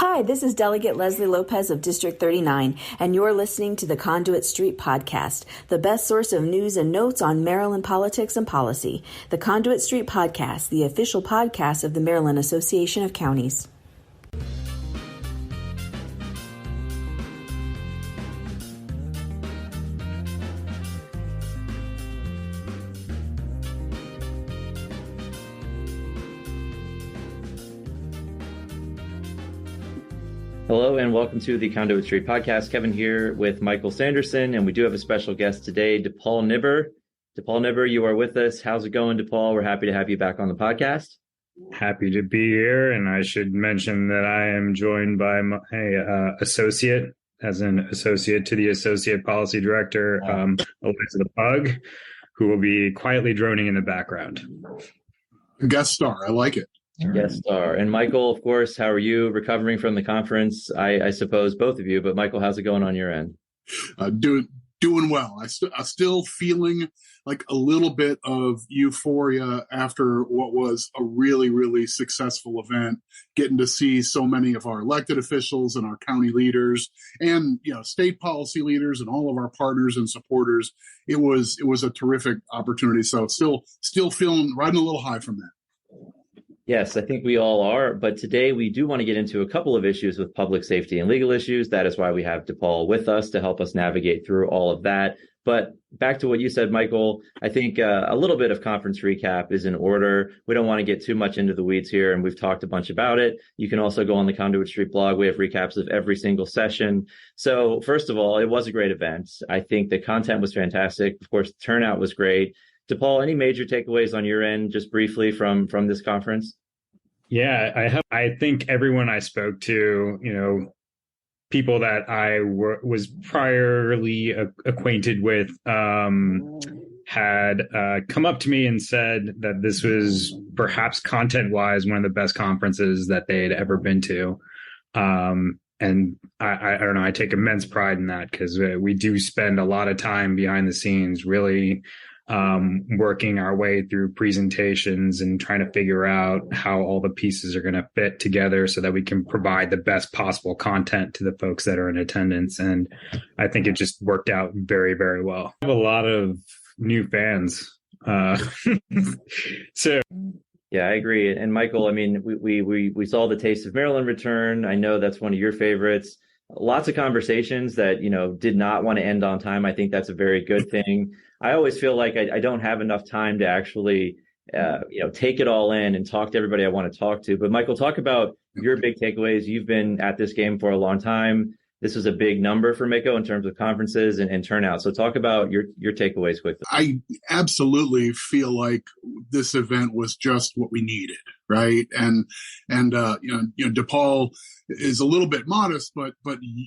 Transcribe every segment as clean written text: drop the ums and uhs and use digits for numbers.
Hi, this is Delegate Leslie Lopez of District 39, and you're listening to the Conduit Street Podcast, the best source of news and notes on Maryland politics and policy. The Conduit Street Podcast, the official podcast of the Maryland Association of Counties. Hello and welcome to the Conduit Street Podcast. Kevin here with Michael Sanderson, and we do have a special guest today, DePaul Nibber. DePaul Nibber, you are with us. How's it going, DePaul? We're happy to have you back on the podcast. Happy to be here, and I should mention that I am joined by my associate, as an associate to the Associate Policy Director, Eliza the Pug, who will be quietly droning in the background. Guest star, I like it. Guest star. And Michael, of course, how are you? Recovering from the conference, I suppose both of you, but Michael, how's it going on your end? Doing well. I'm still feeling like a little bit of euphoria after what was a really, really successful event, getting to see so many of our elected officials and our county leaders and, state policy leaders and all of our partners and supporters. It was a terrific opportunity. So still feeling riding a little high from that. Yes, I think we all are. But today we do want to get into a couple of issues with public safety and legal issues. That is why we have DePaul with us to help us navigate through all of that. But back to what you said, Michael, I think a little bit of conference recap is in order. We don't want to get too much into the weeds here, and we've talked a bunch about it. You can also go on the Conduit Street blog. We have recaps of every single session. So first of all, it was a great event. I think the content was fantastic. Of course, the turnout was great. DePaul, any major takeaways on your end, just briefly from this conference? Yeah, I think everyone I spoke to, people that I was priorly acquainted with, had come up to me and said that this was perhaps content-wise one of the best conferences that they had ever been to. And I don't know, I take immense pride in that because we do spend a lot of time behind the scenes really working our way through presentations and trying to figure out how all the pieces are going to fit together so that we can provide the best possible content to the folks that are in attendance. And I think it just worked out very, very well. I have a lot of new fans. So. Yeah, I agree. And Michael, I mean, we saw the Taste of Maryland return. I know that's one of your favorites. Lots of conversations that, did not want to end on time. I think that's a very good thing. I always feel like I don't have enough time to actually, take it all in and talk to everybody I want to talk to. But Michael, talk about your big takeaways. You've been at this game for a long time. This was a big number for MACo in terms of conferences and turnout. So talk about your takeaways quickly. I absolutely feel like this event was just what we needed, right? And DePaul is a little bit modest, but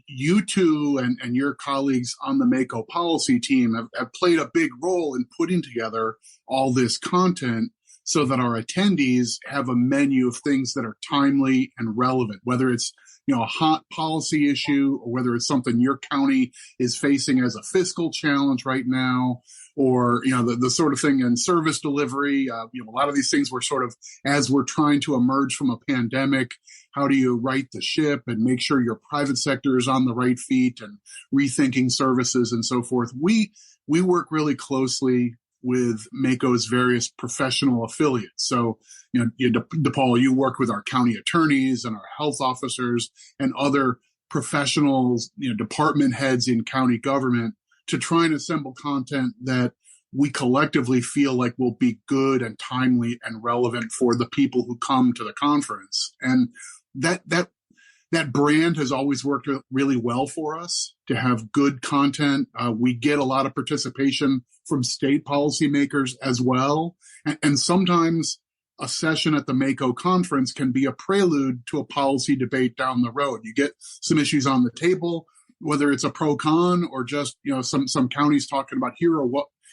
you two and your colleagues on the MACo policy team have played a big role in putting together all this content so that our attendees have a menu of things that are timely and relevant, whether it's a hot policy issue or whether it's something your county is facing as a fiscal challenge right now, or, the sort of thing in service delivery. A lot of these things were sort of, as we're trying to emerge from a pandemic, how do you right the ship and make sure your private sector is on the right feet and rethinking services and so forth. We work really closely with MACo's various professional affiliates. So, DePaul, you work with our county attorneys and our health officers and other professionals, department heads in county government to try and assemble content that we collectively feel like will be good and timely and relevant for the people who come to the conference. And that brand has always worked really well for us to have good content. We get a lot of participation from state policymakers as well. And sometimes a session at the MACo conference can be a prelude to a policy debate down the road. You get some issues on the table, whether it's a pro-con or just, some counties talking about here are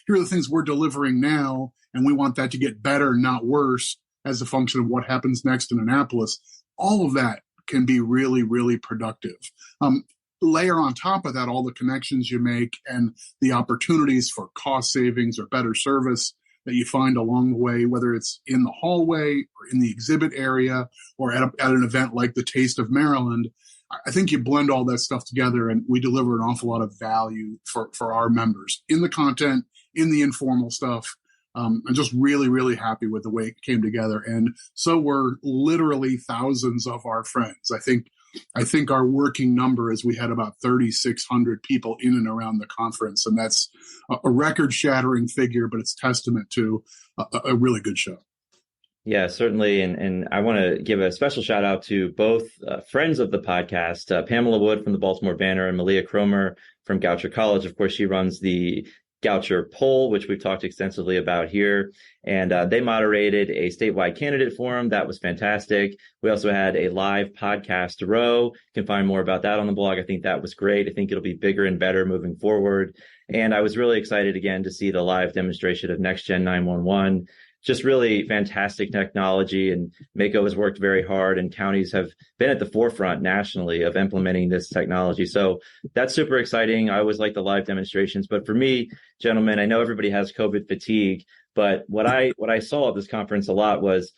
the things we're delivering now, and we want that to get better, not worse, as a function of what happens next in Annapolis. All of that can be really, really productive. Layer on top of that all the connections you make and the opportunities for cost savings or better service that you find along the way, whether it's in the hallway or in the exhibit area or at an event like the Taste of Maryland. I think you blend all that stuff together and we deliver an awful lot of value for our members in the content, in the informal stuff. I'm just really, really happy with the way it came together. And so were literally thousands of our friends. I think our working number is we had about 3,600 people in and around the conference. And that's a record shattering figure, but it's testament to a really good show. Yeah, certainly. And I want to give a special shout out to both friends of the podcast, Pamela Wood from the Baltimore Banner and Malia Cromer from Goucher College. Of course, she runs the Goucher poll, which we've talked extensively about here. And they moderated a statewide candidate forum. That was fantastic. We also had a live podcast row. You can find more about that on the blog. I think that was great. I think it'll be bigger and better moving forward. And I was really excited again to see the live demonstration of NextGen 911. Just really fantastic technology, and MACo has worked very hard, and counties have been at the forefront nationally of implementing this technology. So that's super exciting. I always like the live demonstrations, but for me, gentlemen, I know everybody has COVID fatigue, but what I saw at this conference a lot was,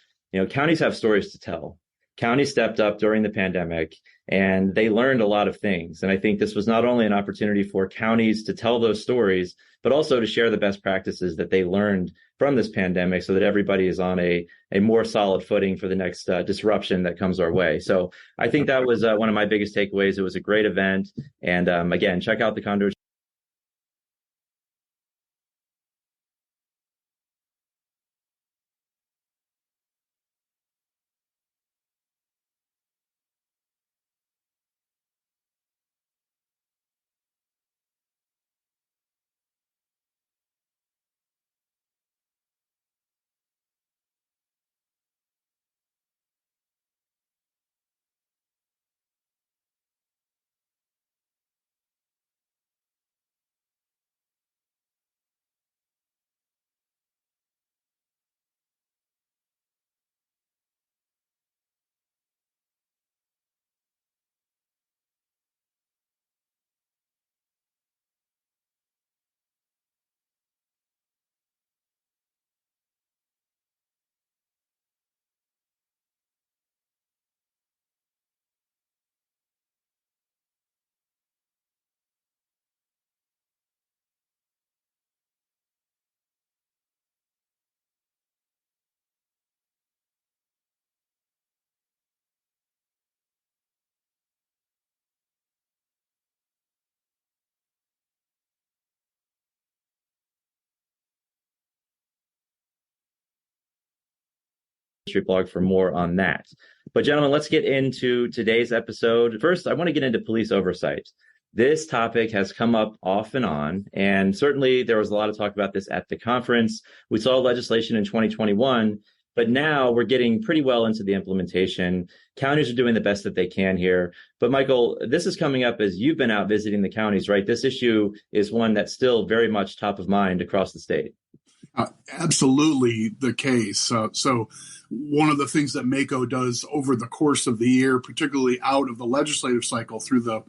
counties have stories to tell. Counties stepped up during the pandemic and they learned a lot of things. And I think this was not only an opportunity for counties to tell those stories, but also to share the best practices that they learned from this pandemic so that everybody is on a more solid footing for the next disruption that comes our way. So I think that was one of my biggest takeaways. It was a great event. And again, check out the Conduit Street blog for more on that. But gentlemen, let's get into today's episode. First, I want to get into police oversight. This topic has come up off and on, and certainly there was a lot of talk about this at the conference. We saw legislation in 2021, but now we're getting pretty well into the implementation. Counties are doing the best that they can here. But Michael, this is coming up as you've been out visiting the counties, right? This issue is one that's still very much top of mind across the state. Absolutely the case. So one of the things that MACo does over the course of the year, particularly out of the legislative cycle through the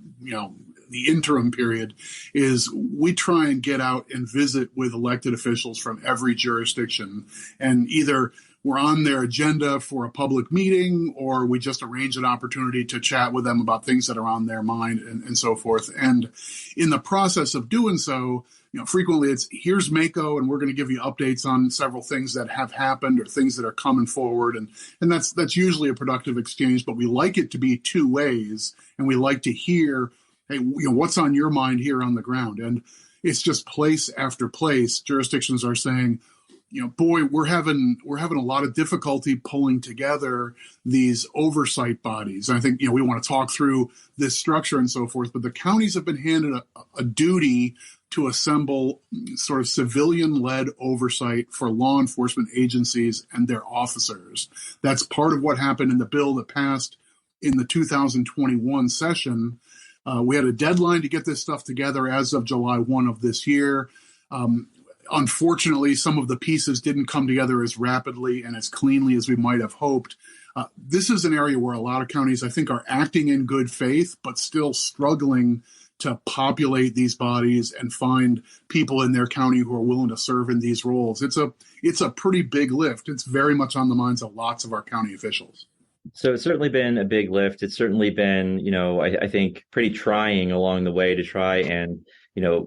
interim period, is we try and get out and visit with elected officials from every jurisdiction. And either we're on their agenda for a public meeting, or we just arrange an opportunity to chat with them about things that are on their mind and so forth. And in the process of doing so, frequently it's here's MACo, and we're going to give you updates on several things that have happened or things that are coming forward. And that's usually a productive exchange, but we like it to be two ways. And we like to hear, hey, what's on your mind here on the ground? And it's just place after place. Jurisdictions are saying, boy, we're having a lot of difficulty pulling together these oversight bodies. And I think, we want to talk through this structure and so forth, but the counties have been handed a duty to assemble sort of civilian-led oversight for law enforcement agencies and their officers. That's part of what happened in the bill that passed in the 2021 session. We had a deadline to get this stuff together as of July 1 of this year. Unfortunately, some of the pieces didn't come together as rapidly and as cleanly as we might have hoped. This is an area where a lot of counties, I think, are acting in good faith, but still struggling to populate these bodies and find people in their county who are willing to serve in these roles. It's a pretty big lift. It's very much on the minds of lots of our county officials. So it's certainly been a big lift. It's certainly been, I think pretty trying along the way to try and,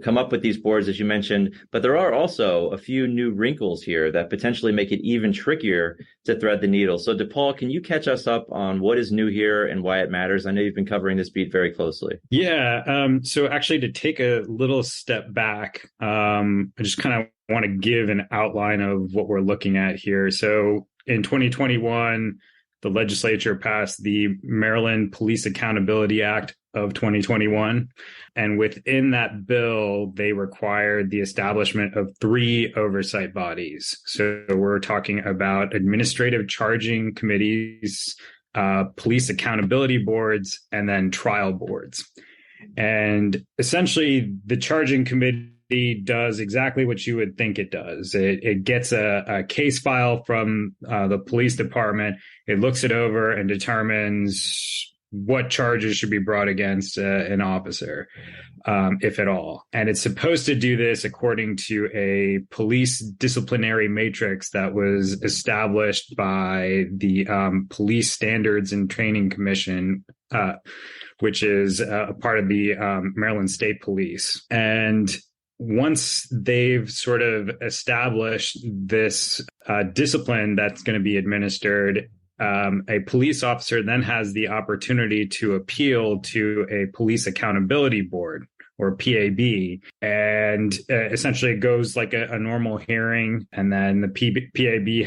come up with these boards, as you mentioned. But there are also a few new wrinkles here that potentially make it even trickier to thread the needle. So DePaul, can you catch us up on what is new here and why it matters? I know you've been covering this beat very closely. Yeah. So actually, to take a little step back, I just kind of want to give an outline of what we're looking at here. So in 2021, the legislature passed the Maryland Police Accountability Act of 2021. And within that bill, they required the establishment of 3 oversight bodies. So we're talking about administrative charging committees, police accountability boards, and then trial boards. And essentially, the charging committee does exactly what you would think it does. It gets a case file from the police department. It looks it over and determines what charges should be brought against an officer, if at all. And it's supposed to do this according to a police disciplinary matrix that was established by the Police Standards and Training Commission, which is a part of the Maryland State Police. And once they've sort of established this discipline that's going to be administered, a police officer then has the opportunity to appeal to a police accountability board, or PAB, and essentially it goes like a normal hearing, and then the PAB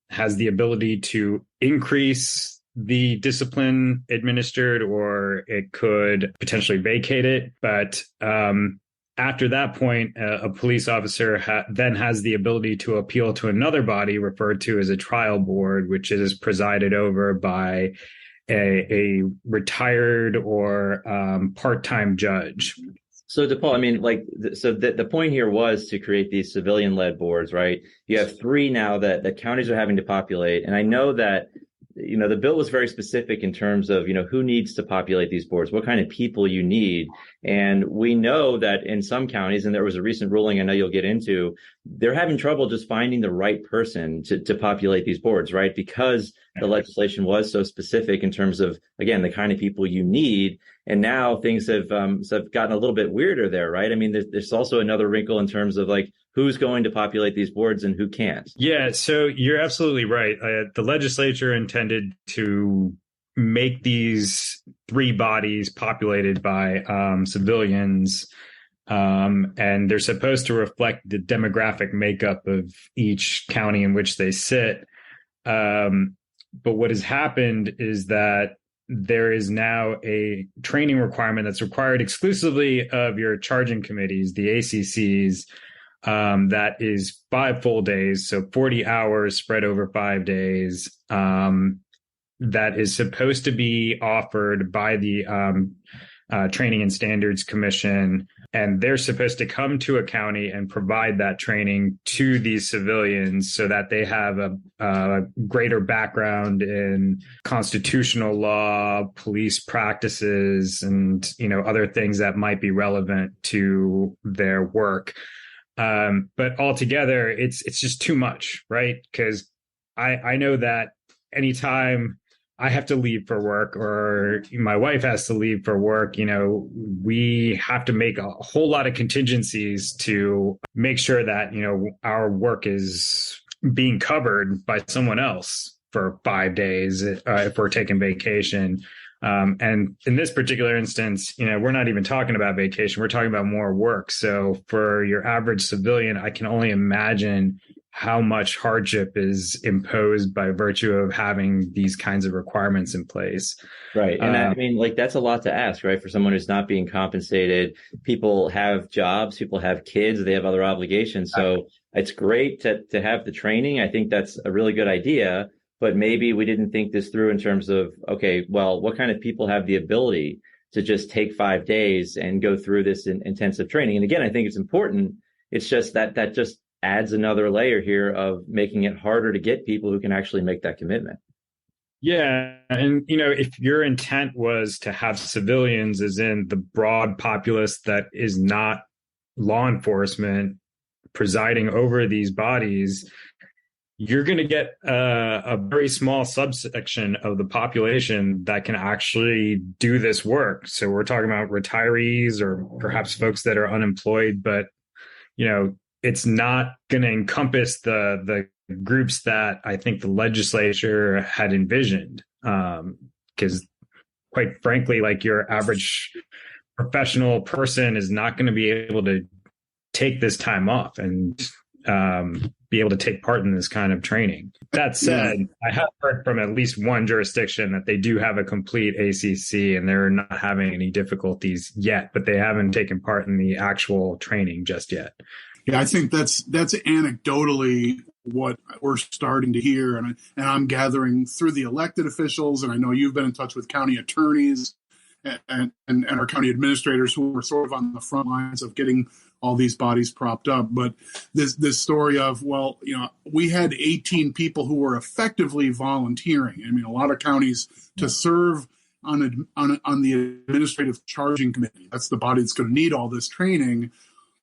has the ability to increase the discipline administered, or it could potentially vacate it. But after that point, a police officer then has the ability to appeal to another body referred to as a trial board, which is presided over by a retired or part-time judge. So DePaul, the point here was to create these civilian-led boards, right? You have 3 now that the counties are having to populate. And I know that the bill was very specific in terms of, who needs to populate these boards, what kind of people you need. And we know that in some counties, and there was a recent ruling I know you'll get into, they're having trouble just finding the right person to populate these boards, right? Because the legislation was so specific in terms of, again, the kind of people you need. And now things have gotten a little bit weirder there, right? I mean, there's also another wrinkle in terms of who's going to populate these boards and who can't. Yeah, so you're absolutely right. The legislature intended to make these 3 bodies populated by civilians, and they're supposed to reflect the demographic makeup of each county in which they sit. But what has happened is that there is now a training requirement that's required exclusively of your charging committees, the ACCs, that is 5 full days, so 40 hours spread over 5 days, that is supposed to be offered by the Training and Standards Commission. And they're supposed to come to a county and provide that training to these civilians so that they have a greater background in constitutional law, police practices, and other things that might be relevant to their work. But altogether, it's just too much, right? Because I know that anytime I have to leave for work or my wife has to leave for work, we have to make a whole lot of contingencies to make sure that, our work is being covered by someone else for 5 days if we're taking vacation. And in this particular instance, we're not even talking about vacation. We're talking about more work. So for your average civilian, I can only imagine how much hardship is imposed by virtue of having these kinds of requirements in place. Right. And that's a lot to ask, right? For someone who's not being compensated. People have jobs, people have kids, they have other obligations. So it's great to have the training. I think that's a really good idea. But maybe we didn't think this through in terms of, okay, well, what kind of people have the ability to just take 5 days and go through this intensive training? And again, I think it's important. It's just that just adds another layer here of making it harder to get people who can actually make that commitment. Yeah. And, if your intent was to have civilians, as in the broad populace that is not law enforcement, presiding over these bodies, you're going to get a very small subsection of the population that can actually do this work. So we're talking about retirees or perhaps folks that are unemployed, but, it's not going to encompass the groups that I think the legislature had envisioned. Because quite frankly, like your average professional person is not going to be able to take this time off and be able to take part in this kind of training. That said, I have heard from at least one jurisdiction that they do have a complete ACC and they're not having any difficulties yet, but they haven't taken part in the actual training just yet. Yeah, I think that's anecdotally what we're starting to hear, and I'm gathering through the elected officials, and I know you've been in touch with county attorneys and our county administrators who are sort of on the front lines of getting all these bodies propped up. But this story of, we had 18 people who were effectively volunteering. I mean, a lot of counties to serve on the administrative charging committee. That's the body that's going to need all this training.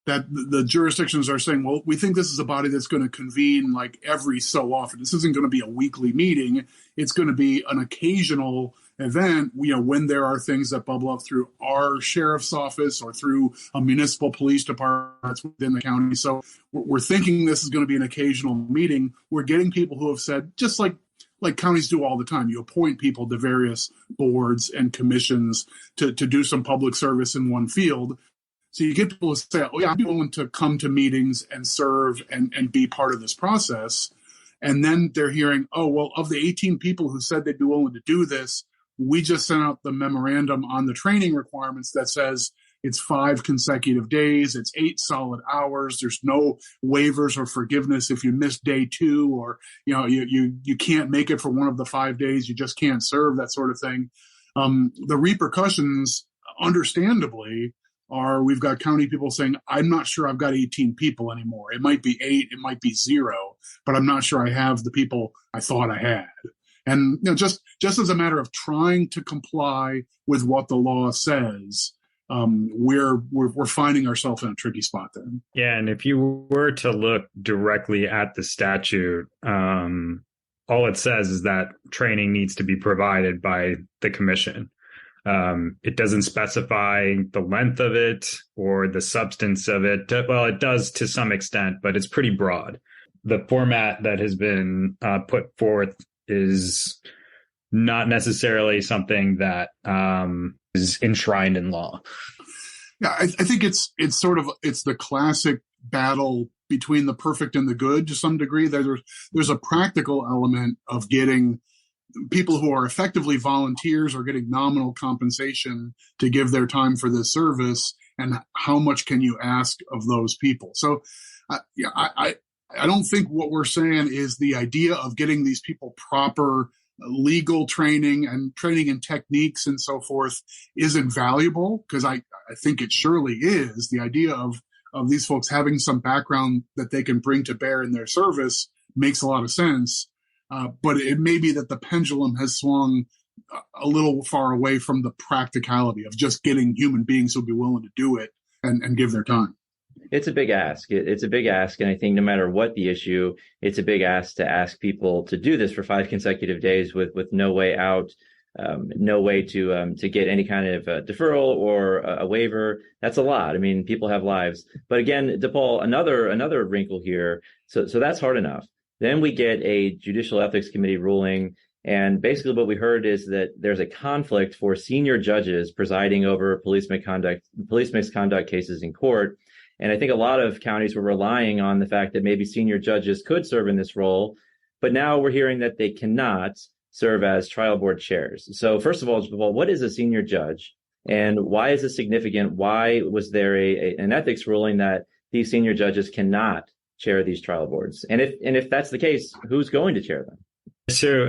That the jurisdictions are saying, well, we think this is a body that's going to convene like every so often. This isn't going to be a weekly meeting. It's going to be an occasional event, when there are things that bubble up through our sheriff's office or through a municipal police department within the county. So we're thinking this is going to be an occasional meeting. We're getting people who have said, just like counties do all the time, you appoint people to various boards and commissions to do some public service in one field. So you get people to say, oh, yeah, I'm willing to come to meetings and serve and be part of this process. And then they're hearing, oh, well, of the 18 people who said they'd be willing to do this, we just sent out the memorandum on the training requirements that says it's 5 consecutive days, it's 8 solid hours, there's no waivers or forgiveness if you miss day 2 or, you can't make it for one of the 5 days, you just can't serve, that sort of thing. The repercussions, understandably, we've got county people saying, I'm not sure I've got 18 people anymore. It might be 8, it might be 0, but I'm not sure I have the people I thought I had. And just as a matter of trying to comply with what the law says, we're finding ourselves in a tricky spot there. Yeah, and if you were to look directly at the statute, all it says is that training needs to be provided by the commission. It doesn't specify the length of it or the substance of it. Well, it does to some extent, but it's pretty broad. The format that has been put forth is not necessarily something that is enshrined in law. Yeah, I think it's the classic battle between the perfect and the good to some degree. There's a practical element of getting people who are effectively volunteers or getting nominal compensation to give their time for this service, and how much can you ask of those people? So I don't think what we're saying is the idea of getting these people proper legal training and training in techniques and so forth isn't valuable, because I think it surely is. The idea of these folks having some background that they can bring to bear in their service makes a lot of sense. But it may be that the pendulum has swung a little far away from the practicality of just getting human beings who'll be willing to do it and give their time. It's a big ask. It's a big ask. And I think no matter what the issue, it's a big ask to ask people to do this for 5 consecutive days with no way out, no way to get any kind of deferral or a waiver. That's a lot. I mean, people have lives. But again, DePaul, another wrinkle here. So that's hard enough. Then we get a judicial ethics committee ruling. And basically what we heard is that there's a conflict for senior judges presiding over police misconduct cases in court. And I think a lot of counties were relying on the fact that maybe senior judges could serve in this role, but now we're hearing that they cannot serve as trial board chairs. So first of all, what is a senior judge, and why is this significant? Why was there an ethics ruling that these senior judges cannot chair these trial boards? And if that's the case, who's going to chair them? So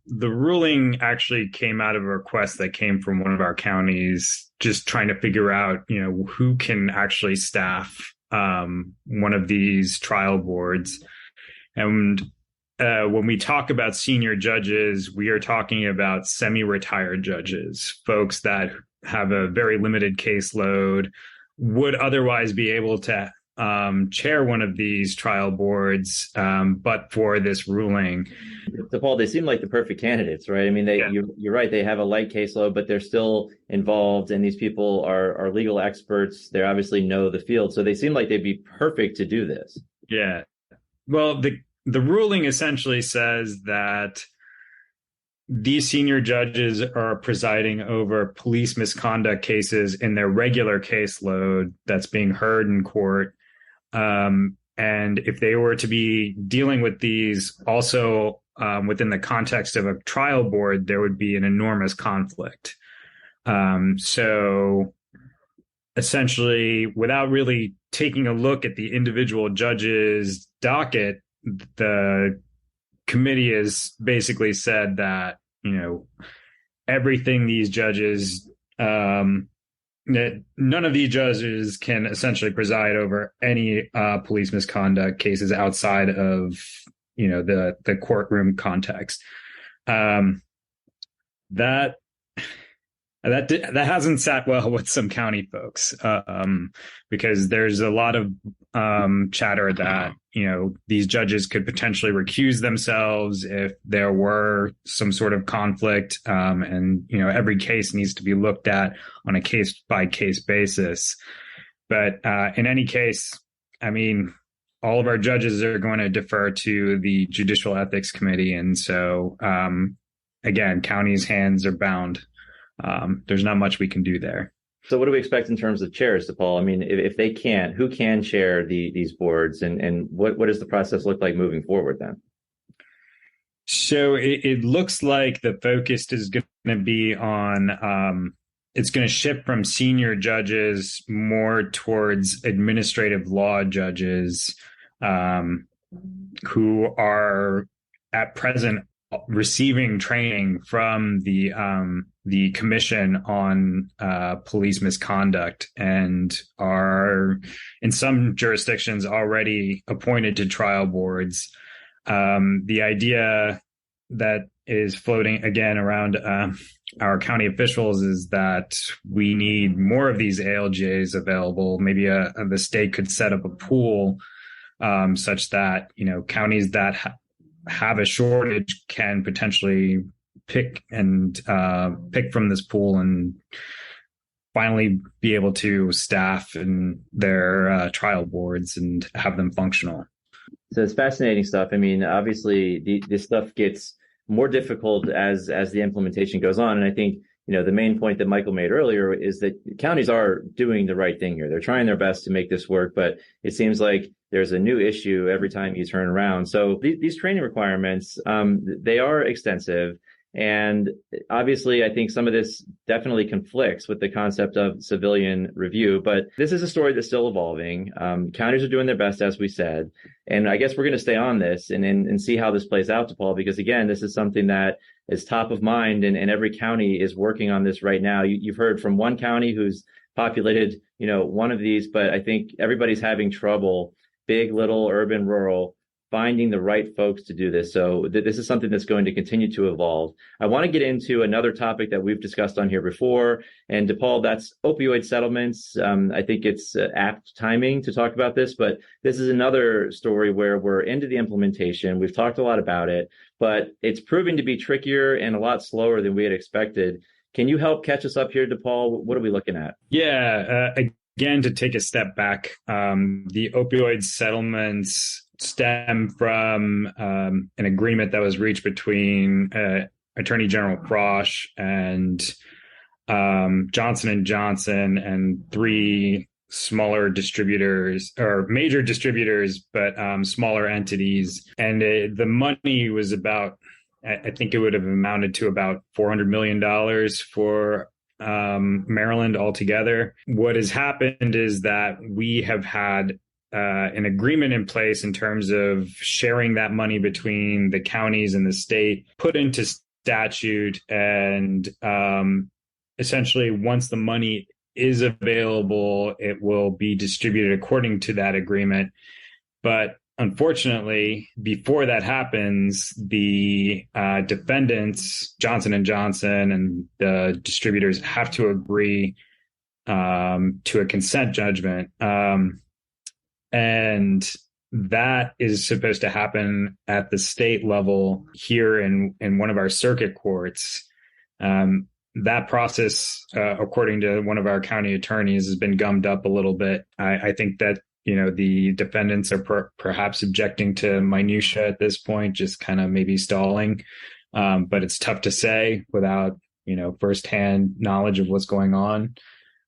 the ruling actually came out of a request that came from one of our counties, just trying to figure out, who can actually staff one of these trial boards. And when we talk about senior judges, we are talking about semi-retired judges, folks that have a very limited caseload, would otherwise be able to chair one of these trial boards, but for this ruling. So, Paul, they seem like the perfect candidates, right? I mean, you're right. They have a light caseload, but they're still involved, and these people are legal experts. They obviously know the field, so they seem like they'd be perfect to do this. Yeah. Well, the ruling essentially says that these senior judges are presiding over police misconduct cases in their regular caseload that's being heard in court. And if they were to be dealing with these also within the context of a trial board, there would be an enormous conflict. So essentially, without really taking a look at the individual judge's docket, the committee has basically said that, everything these judges, none of these judges can essentially preside over any police misconduct cases outside of, the courtroom context. That hasn't sat well with some county folks, because there's a lot of chatter that, these judges could potentially recuse themselves if there were some sort of conflict. And, every case needs to be looked at on a case by case basis. But in any case, I mean, all of our judges are going to defer to the Judicial Ethics Committee. And so, again, county's hands are bound. There's not much we can do there. So what do we expect in terms of chairs, DePaul? I mean, if they can't, who can chair these boards, and what does the process look like moving forward then? So it looks like the focus is going to be on, it's going to shift from senior judges more towards administrative law judges, who are at present receiving training from the Commission on Police Misconduct, and are in some jurisdictions already appointed to trial boards. The idea that is floating again around our county officials is that we need more of these ALJs available. Maybe the state could set up a pool such that, counties that have a shortage can potentially pick from this pool and finally be able to staff in their trial boards and have them functional. So it's fascinating stuff. I mean, obviously this stuff gets more difficult as the implementation goes on. And I think, the main point that Michael made earlier is that counties are doing the right thing here. They're trying their best to make this work, but it seems like there's a new issue every time you turn around. So these training requirements, they are extensive. And obviously, I think some of this definitely conflicts with the concept of civilian review, but this is a story that's still evolving. Counties are doing their best, as we said. And I guess we're going to stay on this and see how this plays out, DePaul, because again, this is something that is top of mind, and every county is working on this right now. You've heard from one county who's populated, one of these, but I think everybody's having trouble, big, little, urban, rural, finding the right folks to do this. So this is something that's going to continue to evolve. I want to get into another topic that we've discussed on here before. And DePaul, that's opioid settlements. I think it's apt timing to talk about this, but this is another story where we're into the implementation. We've talked a lot about it, but it's proving to be trickier and a lot slower than we had expected. Can you help catch us up here, DePaul? What are we looking at? Yeah, again, to take a step back, the opioid settlements stem from an agreement that was reached between Attorney General Frosch and Johnson & Johnson and three smaller distributors, or major distributors, but smaller entities. And the money was about, I think it would have amounted to about $400 million for Maryland altogether. What has happened is that we have had an agreement in place in terms of sharing that money between the counties and the state, put into statute, and essentially once the money is available, it will be distributed according to that agreement. But unfortunately, before that happens, the defendants, Johnson & Johnson and the distributors, have to agree to a consent judgment. And that is supposed to happen at the state level here in one of our circuit courts. That process, according to one of our county attorneys, has been gummed up a little bit. I think that, the defendants are perhaps objecting to minutia at this point, just kind of maybe stalling. But it's tough to say without, firsthand knowledge of what's going on.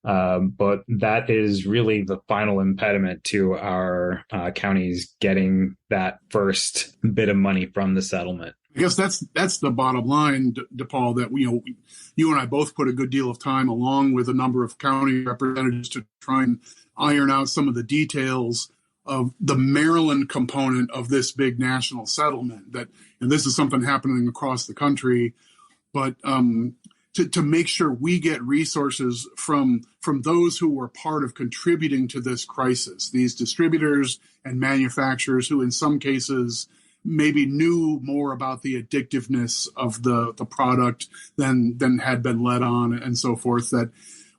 But that is really the final impediment to our counties getting that first bit of money from the settlement. I guess that's the bottom line, DePaul, that you and I both put a good deal of time along with a number of county representatives to try and iron out some of the details of the Maryland component of this big national settlement. And this is something happening across the country, but to make sure we get resources from those who were part of contributing to this crisis, these distributors and manufacturers who in some cases maybe knew more about the addictiveness of the product than had been led on and so forth, that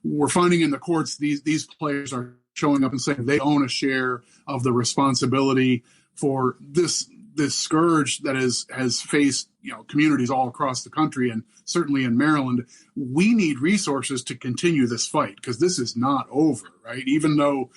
we're finding in the courts these players are showing up and saying they own a share of the responsibility for this scourge that has faced communities all across the country and certainly in Maryland. We need resources to continue this fight because this is not over, right? Even though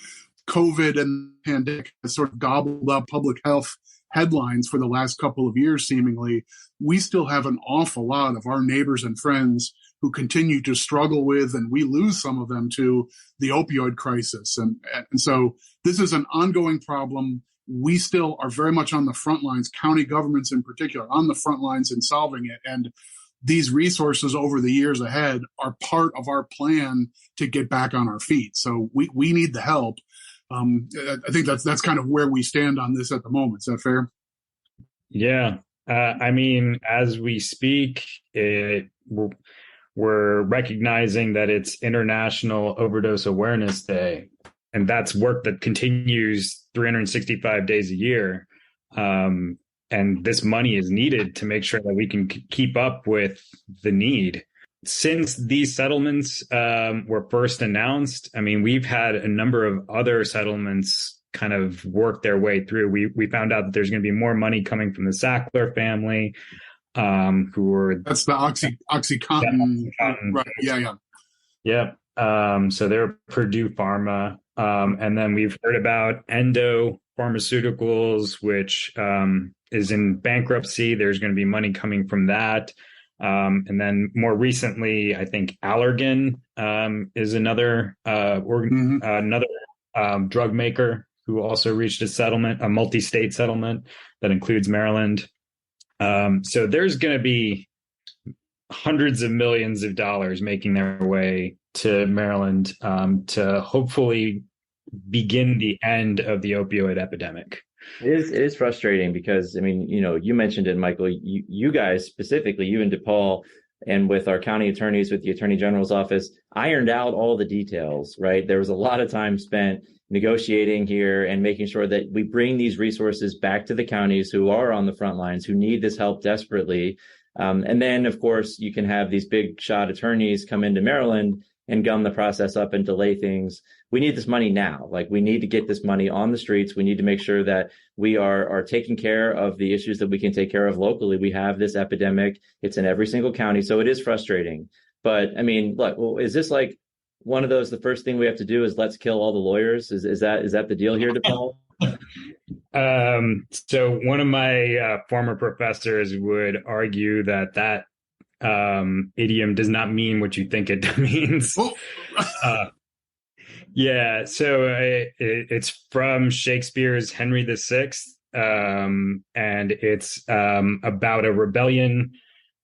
COVID and the pandemic has sort of gobbled up public health headlines for the last couple of years, seemingly, we still have an awful lot of our neighbors and friends who continue to struggle with, and we lose some of them to the opioid crisis. And so this is an ongoing problem. We still are very much on the front lines, county governments in particular, on the front lines in solving it. And these resources over the years ahead are part of our plan to get back on our feet. So we need the help. I think that's kind of where we stand on this at the moment. Is that fair? Yeah. As we speak, we're recognizing that it's International Overdose Awareness Day, and that's work that continues 365 days a year. And this money is needed to make sure that we can keep up with the need. Since these settlements were first announced, we've had a number of other settlements kind of work their way through. We found out that there's going to be more money coming from the Sackler family, who were... That's the OxyContin. Right. Yeah. Yeah. So they're Purdue Pharma. And then we've heard about Endo Pharmaceuticals, which is in bankruptcy. There's going to be money coming from that. And then more recently, I think Allergan is another drug maker who also reached a settlement, a multi-state settlement that includes Maryland. So there's going to be hundreds of millions of dollars making their way to Maryland to hopefully begin the end of the opioid epidemic. It is frustrating because, you mentioned it, Michael, you guys specifically, you and DePaul, and with our county attorneys, with the Attorney General's office, ironed out all the details, right? There was a lot of time spent negotiating here and making sure that we bring these resources back to the counties who are on the front lines, who need this help desperately. And then, of course, you can have these big shot attorneys come into Maryland and gum the process up and delay things. We need this money now. We need to get this money on the streets. We need to make sure that we are taking care of the issues that we can take care of locally. We have this epidemic. It's in every single county. So it is frustrating. But look, is this one of those, the first thing we have to do is let's kill all the lawyers? Is that the deal here, DePaul? So one of my former professors would argue that idiom does not mean what you think it means. Yeah, so it's from Shakespeare's Henry VI, and it's about a rebellion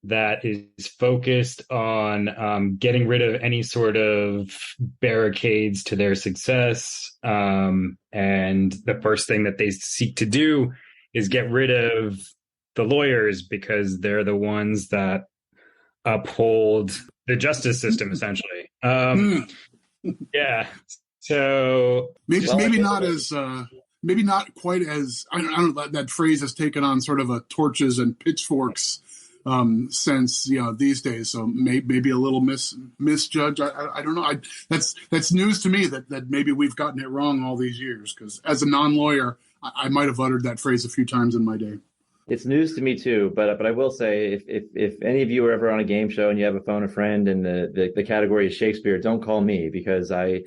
that is focused on getting rid of any sort of barricades to their success. And the first thing that they seek to do is get rid of the lawyers because they're the ones that uphold the justice system, essentially. Yeah. So maybe not as maybe not quite as, I don't know, that phrase has taken on sort of a torches and pitchforks sense, these days. So maybe a little misjudged. I don't know. That's news to me that maybe we've gotten it wrong all these years, because as a non-lawyer, I might have uttered that phrase a few times in my day. It's news to me too, but I will say, if any of you are ever on a game show and you have a phone a friend and the category is Shakespeare, don't call me, because I'm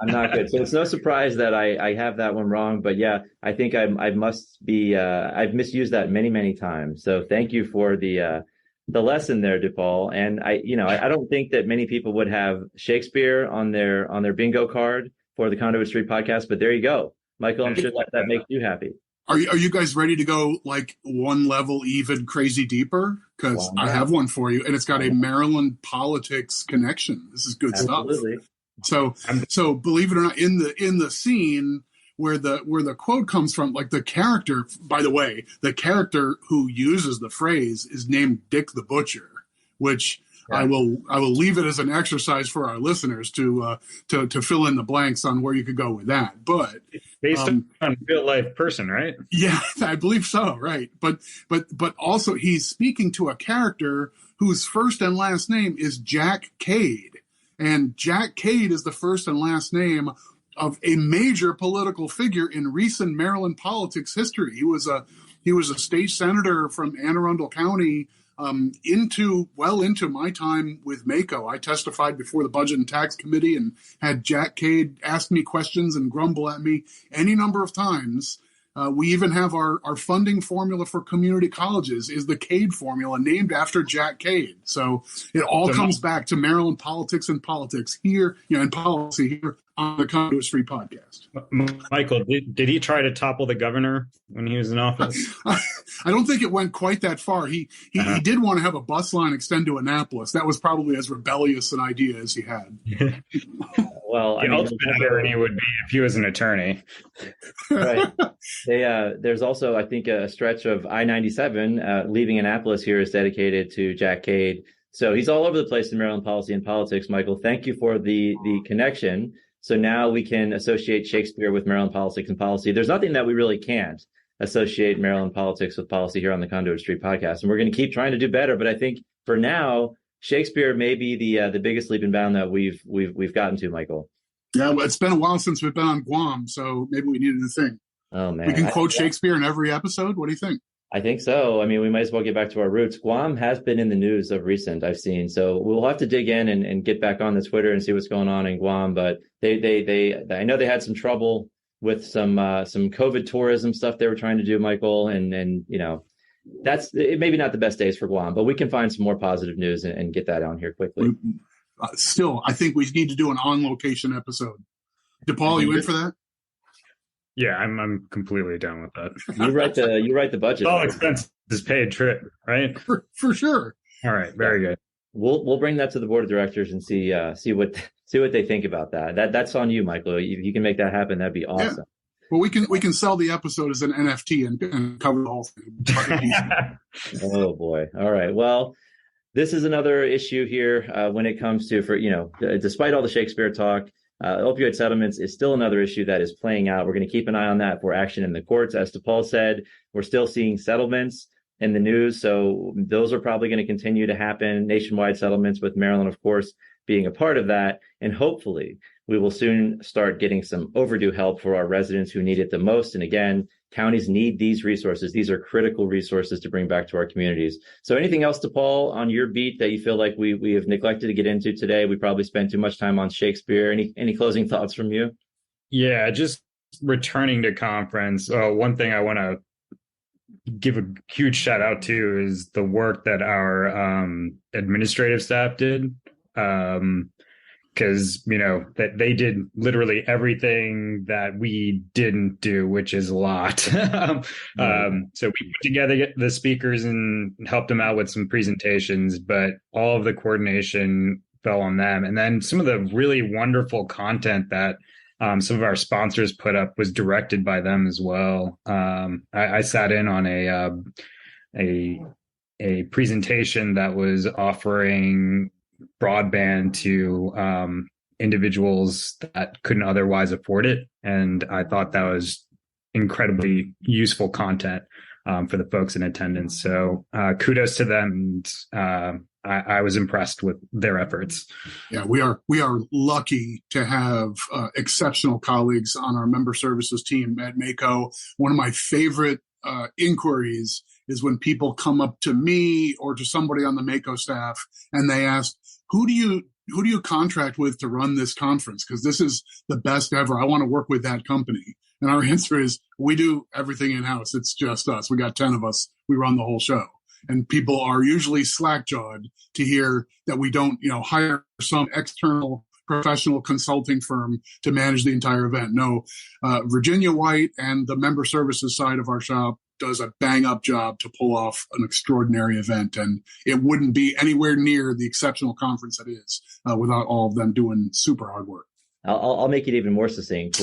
not good. So it's no surprise that I have that one wrong. But yeah, I think I must be I've misused that many times. So thank you for the lesson there, DePaul. And I don't think that many people would have Shakespeare on their bingo card for the Conduit Street podcast, but there you go, Michael. I'm sure that makes you happy. Are you guys ready to go like one level even crazy deeper? Because I have one for you, and it's got a Maryland politics connection. This is good Absolutely. stuff. So believe it or not, in the scene where the quote comes from, like the character, by the way, the character who uses the phrase is named Dick the Butcher, which I will leave it as an exercise for our listeners to fill in the blanks on where you could go with that. But based on a real life person, right? Yeah, I believe so. Right. But also he's speaking to a character whose first and last name is Jack Cade. And Jack Cade is the first and last name of a major political figure in recent Maryland politics history. He was a state senator from Anne Arundel County, into my time with MACo. I testified before the Budget and Tax Committee and had Jack Cade ask me questions and grumble at me any number of times. We even have our funding formula for community colleges is the Cade formula, named after Jack Cade. So it all comes back to Maryland politics and politics here, and policy here on the Conduit Street podcast. Michael, did he try to topple the governor when he was in office? I don't think it went quite that far. He did want to have a bus line extend to Annapolis. That was probably as rebellious an idea as he had. Well, the ultimate irony would be if he was an attorney. Right. There's also, I think, a stretch of I-97 leaving Annapolis here is dedicated to Jack Cade. So he's all over the place in Maryland policy and politics. Michael, thank you for the connection. So now we can associate Shakespeare with Maryland politics and policy. There's nothing that we really can't associate Maryland politics with policy here on the Conduit Street podcast. And we're going to keep trying to do better. But I think for now, Shakespeare may be the biggest leap and bound that we've gotten to, Michael. Yeah, well, it's been a while since we've been on Guam, so maybe we need a new thing. Oh man, we can quote Shakespeare in every episode. What do you think? I think so. I mean, we might as well get back to our roots. Guam has been in the news of recent, I've seen. So we'll have to dig in and get back on the Twitter and see what's going on in Guam. But they I know they had some trouble with some COVID tourism stuff they were trying to do, Michael. And that's maybe not the best days for Guam, but we can find some more positive news and get that on here quickly. Still, I think we need to do an on-location episode. DePaul, you in for that? Yeah, I'm completely done with that. You write the budget. All expenses paid trip, right? For sure. All right, very good. We'll bring that to the board of directors and see what they think about that. That's on you, Michael. If you can make that happen, that'd be awesome. Yeah. Well, we can sell the episode as an NFT and cover the whole thing. Oh boy! All right. Well, this is another issue here when it comes to despite all the Shakespeare talk. Opioid settlements is still another issue that is playing out. We're going to keep an eye on that for action in the courts. As DePaul said, we're still seeing settlements in the news. So those are probably going to continue to happen, nationwide settlements, with Maryland, of course, being a part of that. And hopefully we will soon start getting some overdue help for our residents who need it the most. And again, counties need these resources. These are critical resources to bring back to our communities. So anything else, DePaul, on your beat that you feel like we have neglected to get into today? We probably spent too much time on Shakespeare. Any closing thoughts from you? Yeah, just returning to conference. One thing I want to give a huge shout out to is the work that our administrative staff did. Because, that they did literally everything that we didn't do, which is a lot. So we put together the speakers and helped them out with some presentations, but all of the coordination fell on them. And then some of the really wonderful content that some of our sponsors put up was directed by them as well. I sat in on a presentation that was offering broadband to individuals that couldn't otherwise afford it. And I thought that was incredibly useful content for the folks in attendance. So kudos to them. And I was impressed with their efforts. Yeah, we are lucky to have exceptional colleagues on our member services team at MACo. One of my favorite inquiries is when people come up to me or to somebody on the MACo staff and they ask, who do you contract with to run this conference? Because this is the best ever. I want to work with that company. And our answer is, we do everything in-house. It's just us. We got 10 of us. We run the whole show. And people are usually slack-jawed to hear that we don't, hire some external professional consulting firm to manage the entire event. No, Virginia White and the member services side of our shop does a bang-up job to pull off an extraordinary event. And it wouldn't be anywhere near the exceptional conference it is without all of them doing super hard work. I'll make it even more succinct.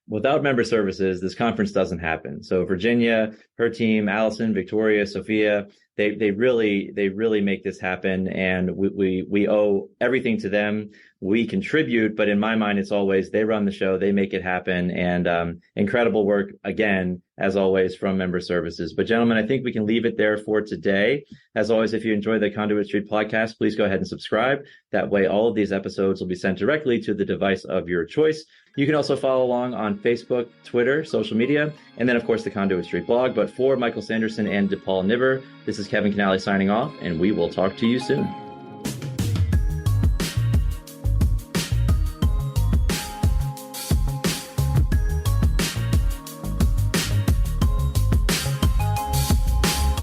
Without member services, this conference doesn't happen. So Virginia, her team, Allison, Victoria, Sophia, they really make this happen, and we owe everything to them. We contribute, but in my mind, it's always they run the show, they make it happen, and incredible work again, as always, from member services. But gentlemen, I think we can leave it there for today. As always, if you enjoy the Conduit Street podcast, please go ahead and subscribe. That way, all of these episodes will be sent directly to the device of your choice. You can also follow along on Facebook, Twitter, social media, and then, of course, the Conduit Street blog. But for Michael Sanderson and DePaul Nibber, this is Kevin Kinnally signing off, and we will talk to you soon.